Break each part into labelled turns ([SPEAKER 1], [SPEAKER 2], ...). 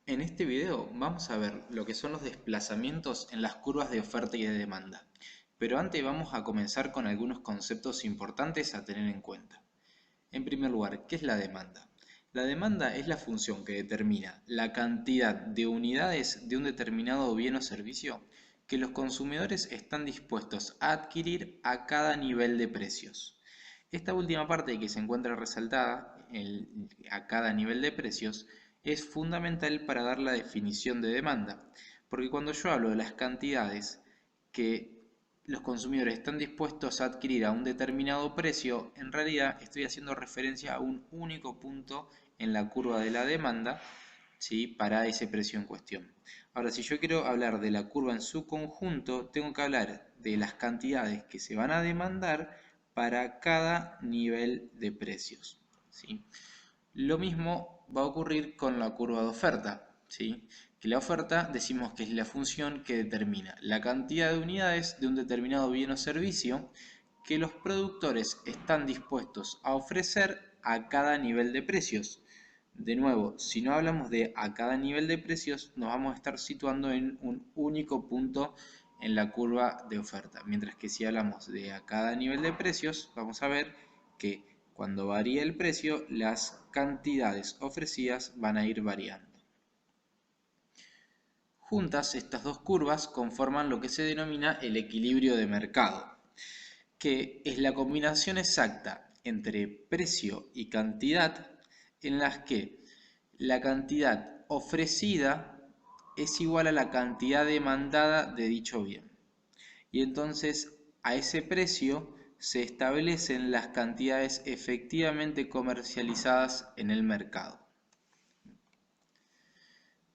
[SPEAKER 1] En este video vamos a ver lo que son los desplazamientos en las curvas de oferta y de demanda. Pero antes vamos a comenzar con algunos conceptos importantes a tener en cuenta. En primer lugar, ¿qué es la demanda? La demanda es la función que determina la cantidad de unidades de un determinado bien o servicio que los consumidores están dispuestos a adquirir a cada nivel de precios. Esta última parte que se encuentra resaltada a cada nivel de precios es fundamental para dar la definición de demanda, porque cuando yo hablo de las cantidades que los consumidores están dispuestos a adquirir a un determinado precio, en realidad estoy haciendo referencia a un único punto en la curva de la demanda, ¿sí?, para ese precio en cuestión. Ahora, si yo quiero hablar de la curva en su conjunto, tengo que hablar de las cantidades que se van a demandar para cada nivel de precios, ¿sí? Lo mismo va a ocurrir con la curva de oferta, ¿sí? Que la oferta decimos que es la función que determina la cantidad de unidades de un determinado bien o servicio que los productores están dispuestos a ofrecer a cada nivel de precios. De nuevo, si no hablamos de a cada nivel de precios, nos vamos a estar situando en un único punto en la curva de oferta, mientras que si hablamos de a cada nivel de precios, vamos a ver que cuando varía el precio, las cantidades ofrecidas van a ir variando. Juntas, estas dos curvas conforman lo que se denomina el equilibrio de mercado, que es la combinación exacta entre precio y cantidad en las que la cantidad ofrecida es igual a la cantidad demandada de dicho bien. Y entonces a ese precio se establecen las cantidades efectivamente comercializadas en el mercado.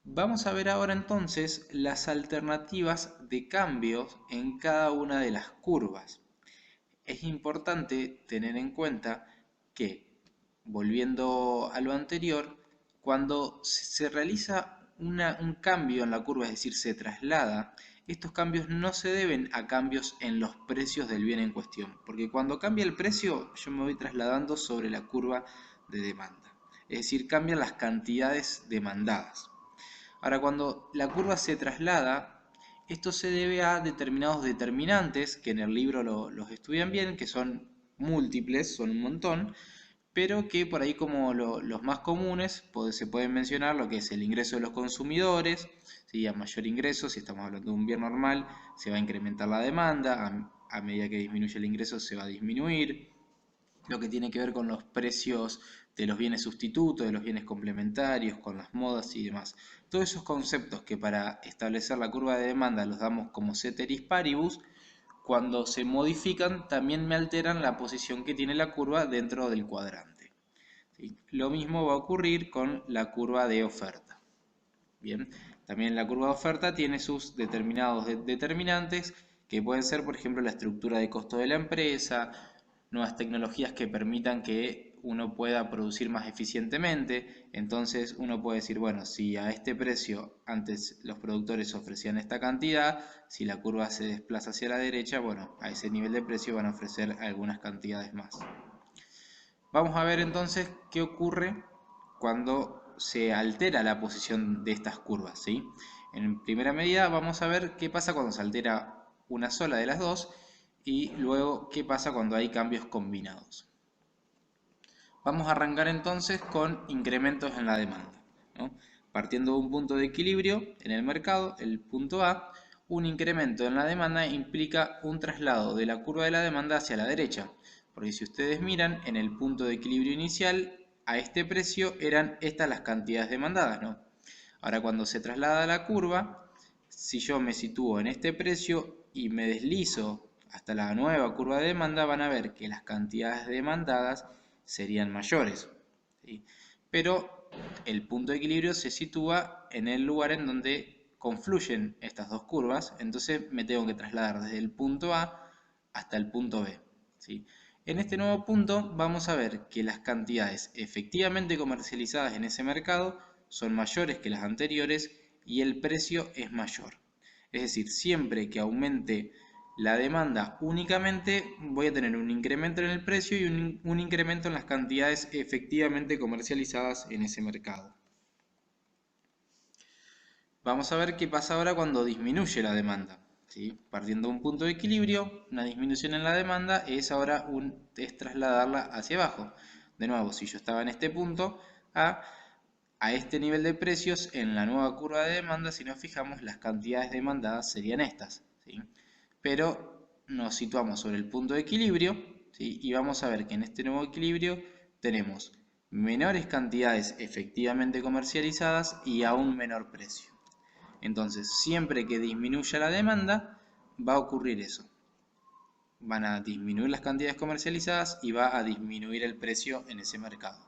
[SPEAKER 1] Vamos a ver ahora entonces las alternativas de cambios en cada una de las curvas. Es importante tener en cuenta que, volviendo a lo anterior, cuando se realiza un cambio en la curva, es decir, se traslada, estos cambios no se deben a cambios en los precios del bien en cuestión, porque cuando cambia el precio yo me voy trasladando sobre la curva de demanda, es decir, cambian las cantidades demandadas. Ahora, cuando la curva se traslada, esto se debe a determinados determinantes, que en el libro los estudian bien, que son múltiples, son un montón, pero que por ahí como los más comunes se pueden mencionar lo que es el ingreso de los consumidores, ¿sí? A mayor ingreso, si estamos hablando de un bien normal, se va a incrementar la demanda, a medida que disminuye el ingreso se va a disminuir, lo que tiene que ver con los precios de los bienes sustitutos, de los bienes complementarios, con las modas y demás. Todos esos conceptos que para establecer la curva de demanda los damos como ceteris paribus, cuando se modifican también me alteran la posición que tiene la curva dentro del cuadrante. ¿Sí? Lo mismo va a ocurrir con la curva de oferta. Bien, también la curva de oferta tiene sus determinados determinantes que pueden ser, por ejemplo, la estructura de costo de la empresa, nuevas tecnologías que permitan que uno pueda producir más eficientemente. Entonces uno puede decir, bueno, si a este precio antes los productores ofrecían esta cantidad, si la curva se desplaza hacia la derecha, bueno, a ese nivel de precio van a ofrecer algunas cantidades más. Vamos a ver entonces qué ocurre cuando se altera la posición de estas curvas, ¿sí? En primera medida vamos a ver qué pasa cuando se altera una sola de las dos y luego qué pasa cuando hay cambios combinados. Vamos a arrancar entonces con incrementos en la demanda, ¿no? Partiendo de un punto de equilibrio en el mercado, el punto A, un incremento en la demanda implica un traslado de la curva de la demanda hacia la derecha, porque si ustedes miran en el punto de equilibrio inicial, a este precio eran estas las cantidades demandadas, ¿no? Ahora cuando se traslada la curva, si yo me sitúo en este precio y me deslizo hasta la nueva curva de demanda, van a ver que las cantidades demandadas serían mayores, ¿sí? Pero el punto de equilibrio se sitúa en el lugar en donde confluyen estas dos curvas, entonces me tengo que trasladar desde el punto A hasta el punto B, ¿sí? En este nuevo punto vamos a ver que las cantidades efectivamente comercializadas en ese mercado son mayores que las anteriores y el precio es mayor. Es decir, siempre que aumente la demanda únicamente, voy a tener un incremento en el precio y un incremento en las cantidades efectivamente comercializadas en ese mercado. Vamos a ver qué pasa ahora cuando disminuye la demanda. ¿Sí? Partiendo de un punto de equilibrio, una disminución en la demanda es ahora es trasladarla hacia abajo. De nuevo, si yo estaba en este punto a este nivel de precios, en la nueva curva de demanda, si nos fijamos, las cantidades demandadas serían estas. ¿Sí? Pero nos situamos sobre el punto de equilibrio, ¿sí? Y vamos a ver que en este nuevo equilibrio tenemos menores cantidades efectivamente comercializadas y a un menor precio. Entonces, siempre que disminuya la demanda, va a ocurrir eso. Van a disminuir las cantidades comercializadas y va a disminuir el precio en ese mercado.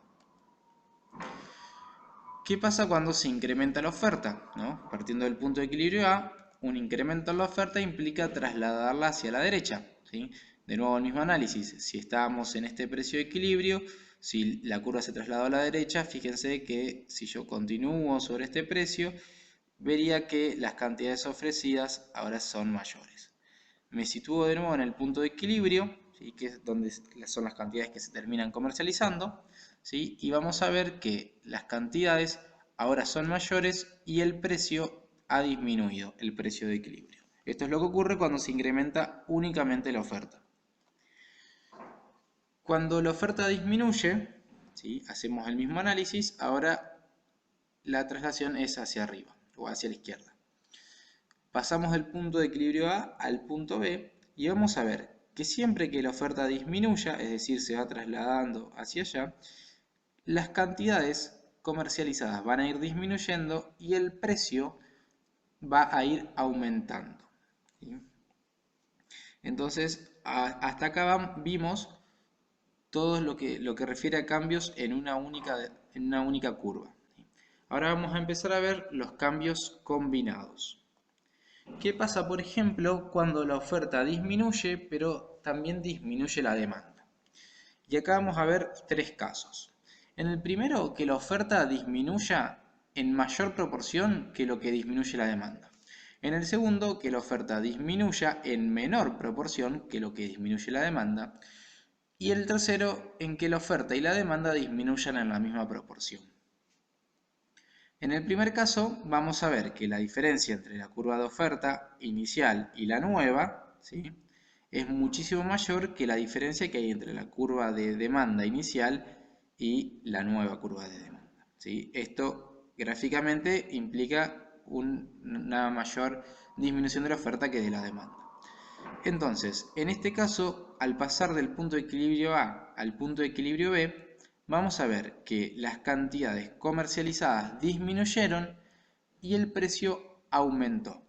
[SPEAKER 1] ¿Qué pasa cuando se incrementa la oferta? ¿No? Partiendo del punto de equilibrio A, un incremento en la oferta implica trasladarla hacia la derecha. ¿Sí? De nuevo el mismo análisis. Si estábamos en este precio de equilibrio, si la curva se traslada a la derecha, fíjense que si yo continúo sobre este precio, vería que las cantidades ofrecidas ahora son mayores. Me sitúo de nuevo en el punto de equilibrio, ¿sí? Que es donde son las cantidades que se terminan comercializando, ¿sí? Y vamos a ver que las cantidades ahora son mayores y el precio ha disminuido, el precio de equilibrio. Esto es lo que ocurre cuando se incrementa únicamente la oferta. Cuando la oferta disminuye, ¿sí? Hacemos el mismo análisis, ahora la traslación es hacia arriba o hacia la izquierda. Pasamos del punto de equilibrio A al punto B y vamos a ver que siempre que la oferta disminuya, es decir, se va trasladando hacia allá, las cantidades comercializadas van a ir disminuyendo y el precio va a ir aumentando. ¿Sí? Entonces, hasta acá vimos todo lo que refiere a cambios en una única curva. ¿Sí? Ahora vamos a empezar a ver los cambios combinados. ¿Qué pasa, por ejemplo, cuando la oferta disminuye, pero también disminuye la demanda? Y acá vamos a ver tres casos. En el primero, que la oferta disminuya en mayor proporción que lo que disminuye la demanda. En el segundo, que la oferta disminuya en menor proporción que lo que disminuye la demanda. Y el tercero, en que la oferta y la demanda disminuyan en la misma proporción. En el primer caso vamos a ver que la diferencia entre la curva de oferta inicial y la nueva, ¿sí?, es muchísimo mayor que la diferencia que hay entre la curva de demanda inicial y la nueva curva de demanda. ¿Sí? Esto gráficamente implica una mayor disminución de la oferta que de la demanda. Entonces, en este caso, al pasar del punto de equilibrio A al punto de equilibrio B, vamos a ver que las cantidades comercializadas disminuyeron y el precio aumentó.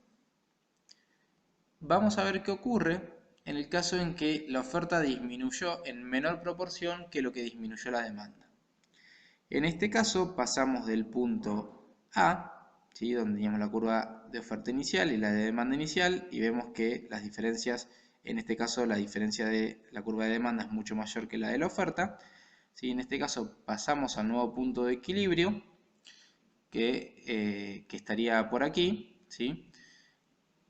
[SPEAKER 1] Vamos a ver qué ocurre en el caso en que la oferta disminuyó en menor proporción que lo que disminuyó la demanda. En este caso pasamos del punto A, ¿sí?, donde teníamos la curva de oferta inicial y la de demanda inicial, y vemos que las diferencias, en este caso la diferencia de la curva de demanda es mucho mayor que la de la oferta. ¿Sí? En este caso pasamos al nuevo punto de equilibrio, que estaría por aquí, ¿sí?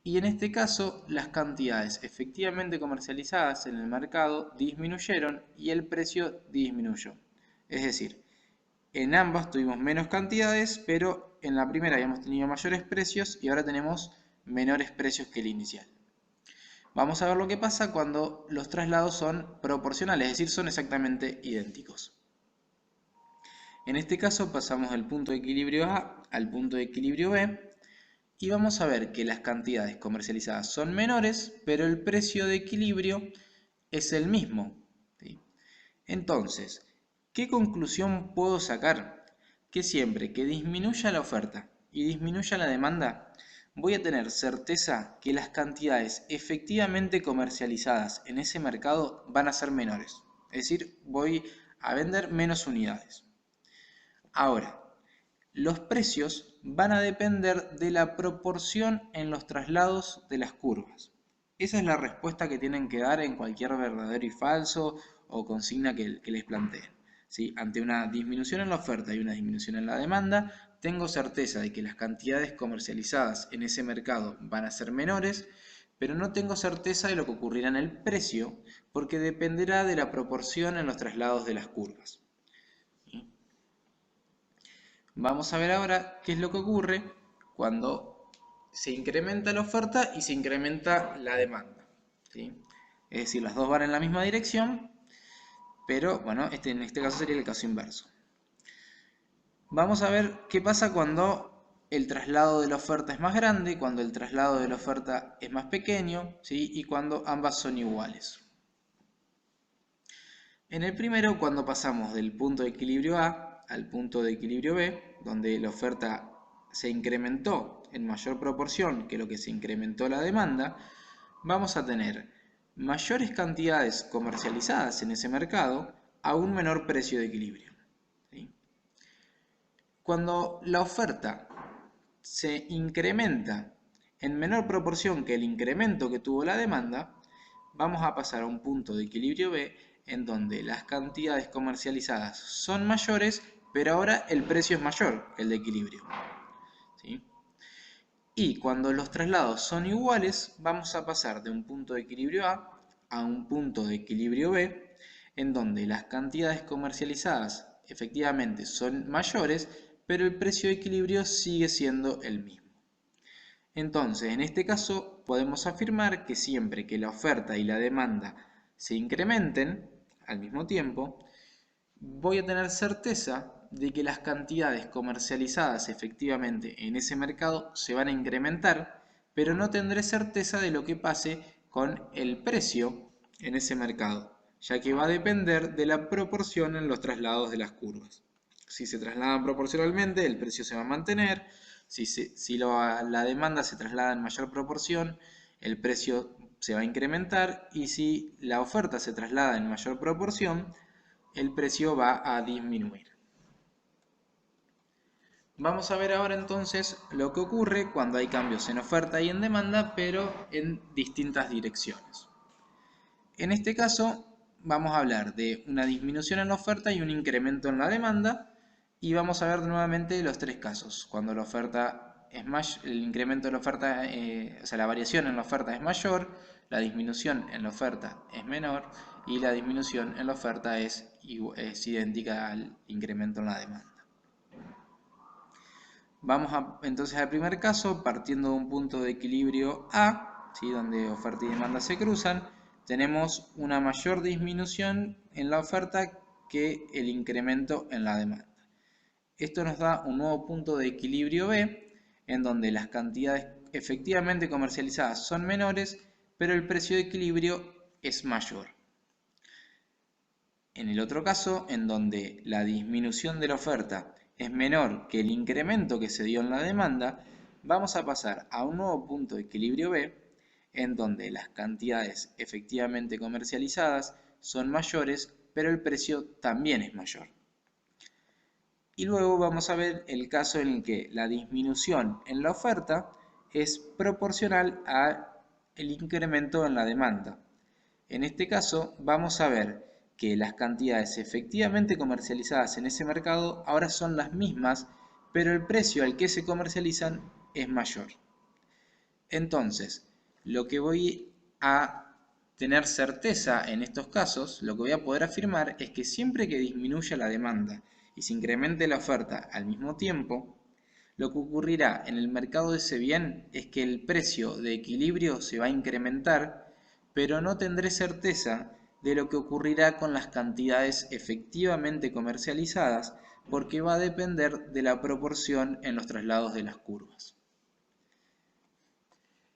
[SPEAKER 1] Y en este caso las cantidades efectivamente comercializadas en el mercado disminuyeron y el precio disminuyó. Es decir, en ambas tuvimos menos cantidades, pero en la primera habíamos tenido mayores precios y ahora tenemos menores precios que el inicial. Vamos a ver lo que pasa cuando los traslados son proporcionales, es decir, son exactamente idénticos. En este caso pasamos del punto de equilibrio A al punto de equilibrio B y vamos a ver que las cantidades comercializadas son menores, pero el precio de equilibrio es el mismo. ¿Sí? Entonces, ¿qué conclusión puedo sacar? Que siempre que disminuya la oferta y disminuya la demanda, voy a tener certeza que las cantidades efectivamente comercializadas en ese mercado van a ser menores. Es decir, voy a vender menos unidades. Ahora, los precios van a depender de la proporción en los traslados de las curvas. Esa es la respuesta que tienen que dar en cualquier verdadero y falso o consigna que les planteen. ¿Sí? Ante una disminución en la oferta y una disminución en la demanda, tengo certeza de que las cantidades comercializadas en ese mercado van a ser menores, pero no tengo certeza de lo que ocurrirá en el precio, porque dependerá de la proporción en los traslados de las curvas. Vamos a ver ahora qué es lo que ocurre cuando se incrementa la oferta y se incrementa la demanda, ¿sí? Es decir, las dos van en la misma dirección, pero bueno, en este caso sería el caso inverso. Vamos a ver qué pasa cuando el traslado de la oferta es más grande, cuando el traslado de la oferta es más pequeño, ¿sí? Y cuando ambas son iguales. En el primero, cuando pasamos del punto de equilibrio A al punto de equilibrio B, donde la oferta se incrementó en mayor proporción que lo que se incrementó la demanda, vamos a tener mayores cantidades comercializadas en ese mercado a un menor precio de equilibrio, ¿sí? Cuando la oferta se incrementa en menor proporción que el incremento que tuvo la demanda, vamos a pasar a un punto de equilibrio B en donde las cantidades comercializadas son mayores, pero ahora el precio es mayor que el de equilibrio, ¿sí? Y cuando los traslados son iguales, vamos a pasar de un punto de equilibrio a un punto de equilibrio B, en donde las cantidades comercializadas efectivamente son mayores, pero el precio de equilibrio sigue siendo el mismo. Entonces, en este caso, podemos afirmar que siempre que la oferta y la demanda se incrementen al mismo tiempo, voy a tener certeza de que las cantidades comercializadas efectivamente en ese mercado se van a incrementar, pero no tendré certeza de lo que pase con el precio en ese mercado, ya que va a depender de la proporción en los traslados de las curvas. Si se trasladan proporcionalmente, el precio se va a mantener. Si la demanda se traslada en mayor proporción, el precio se va a incrementar. Y si la oferta se traslada en mayor proporción, el precio va a disminuir. Vamos a ver ahora entonces lo que ocurre cuando hay cambios en oferta y en demanda, pero en distintas direcciones. En este caso vamos a hablar de una disminución en la oferta y un incremento en la demanda, y vamos a ver nuevamente los tres casos. Cuando la oferta es más, el incremento de la oferta, o sea, la variación en la oferta es mayor, la disminución en la oferta es menor y la disminución en la oferta es idéntica al incremento en la demanda. Vamos entonces al primer caso, partiendo de un punto de equilibrio A, ¿sí? Donde oferta y demanda se cruzan, tenemos una mayor disminución en la oferta que el incremento en la demanda. Esto nos da un nuevo punto de equilibrio B, en donde las cantidades efectivamente comercializadas son menores, pero el precio de equilibrio es mayor. En el otro caso, en donde la disminución de la oferta es menor que el incremento que se dio en la demanda, vamos a pasar a un nuevo punto de equilibrio B, en donde las cantidades efectivamente comercializadas son mayores, pero el precio también es mayor. Y luego vamos a ver el caso en el que la disminución en la oferta es proporcional al incremento en la demanda. En este caso vamos a ver que las cantidades efectivamente comercializadas en ese mercado ahora son las mismas, pero el precio al que se comercializan es mayor. Entonces, lo que voy a tener certeza en estos casos, lo que voy a poder afirmar es que siempre que disminuya la demanda y se incremente la oferta al mismo tiempo, lo que ocurrirá en el mercado de ese bien es que el precio de equilibrio se va a incrementar, pero no tendré certeza de lo que ocurrirá con las cantidades efectivamente comercializadas, porque va a depender de la proporción en los traslados de las curvas.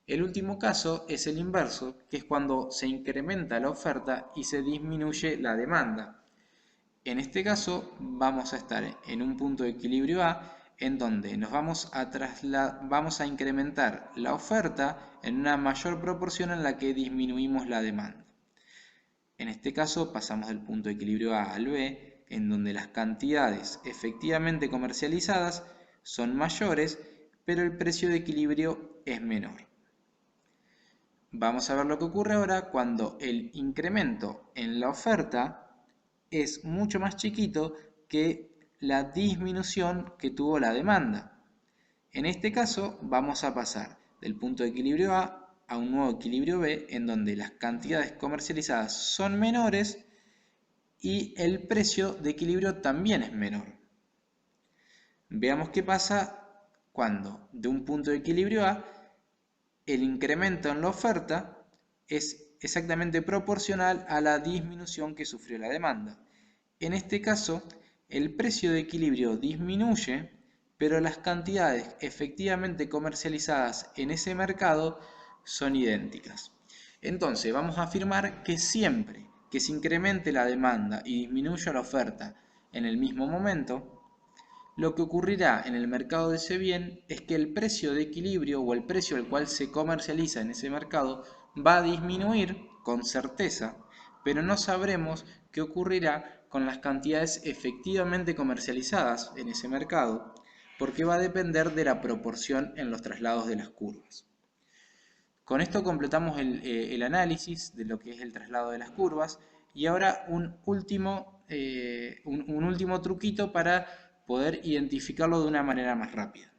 [SPEAKER 1] El último caso es el inverso, que es cuando se incrementa la oferta y se disminuye la demanda. En este caso vamos a estar en un punto de equilibrio A, en donde nos vamos a incrementar la oferta en una mayor proporción en la que disminuimos la demanda. En este caso pasamos del punto de equilibrio A al B, en donde las cantidades efectivamente comercializadas son mayores, pero el precio de equilibrio es menor. Vamos a ver lo que ocurre ahora cuando el incremento en la oferta es mucho más chiquito que la disminución que tuvo la demanda. En este caso vamos a pasar del punto de equilibrio a un nuevo equilibrio B, en donde las cantidades comercializadas son menores y el precio de equilibrio también es menor. Veamos qué pasa cuando de un punto de equilibrio A, el incremento en la oferta es exactamente proporcional a la disminución que sufrió la demanda. En este caso, el precio de equilibrio disminuye, pero las cantidades efectivamente comercializadas en ese mercado son idénticas. Entonces, vamos a afirmar que siempre que se incremente la demanda y disminuya la oferta en el mismo momento, lo que ocurrirá en el mercado de ese bien es que el precio de equilibrio o el precio al cual se comercializa en ese mercado va a disminuir con certeza, pero no sabremos qué ocurrirá con las cantidades efectivamente comercializadas en ese mercado, porque va a depender de la proporción en los traslados de las curvas. Con esto completamos el análisis de lo que es el traslado de las curvas y ahora un último truquito para poder identificarlo de una manera más rápida.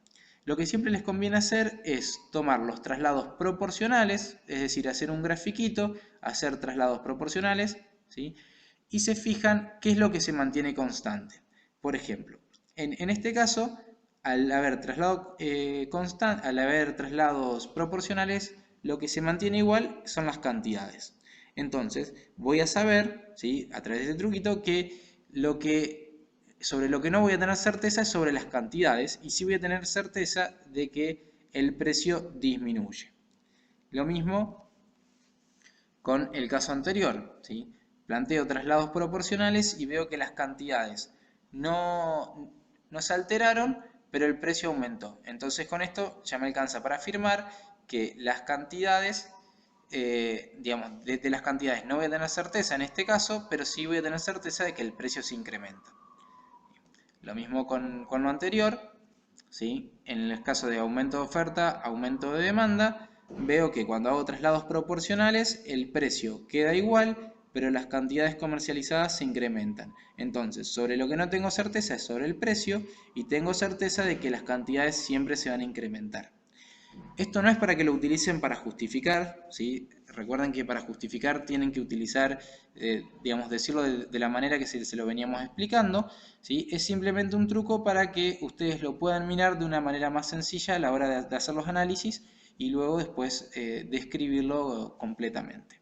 [SPEAKER 1] Lo que siempre les conviene hacer es tomar los traslados proporcionales, es decir, hacer un grafiquito, hacer traslados proporcionales, ¿sí? Y se fijan qué es lo que se mantiene constante. Por ejemplo, en este caso, al haber traslados proporcionales, lo que se mantiene igual son las cantidades. Entonces, voy a saber, ¿sí?, a través de este truquito, que sobre lo que no voy a tener certeza es sobre las cantidades, y sí voy a tener certeza de que el precio disminuye. Lo mismo con el caso anterior, ¿sí? Planteo traslados proporcionales y veo que las cantidades no se alteraron, pero el precio aumentó. Entonces con esto ya me alcanza para afirmar que las cantidades, digamos, de las cantidades no voy a tener certeza en este caso, pero sí voy a tener certeza de que el precio se incrementa. Lo mismo con lo anterior, ¿sí? En el caso de aumento de oferta, aumento de demanda, veo que cuando hago traslados proporcionales, el precio queda igual, pero las cantidades comercializadas se incrementan. Entonces, sobre lo que no tengo certeza es sobre el precio, y tengo certeza de que las cantidades siempre se van a incrementar. Esto no es para que lo utilicen para justificar, ¿sí? Recuerden que para justificar tienen que utilizar, digamos, decirlo de la manera que se lo veníamos explicando, ¿sí? Es simplemente un truco para que ustedes lo puedan mirar de una manera más sencilla a la hora de hacer los análisis y luego después describirlo completamente.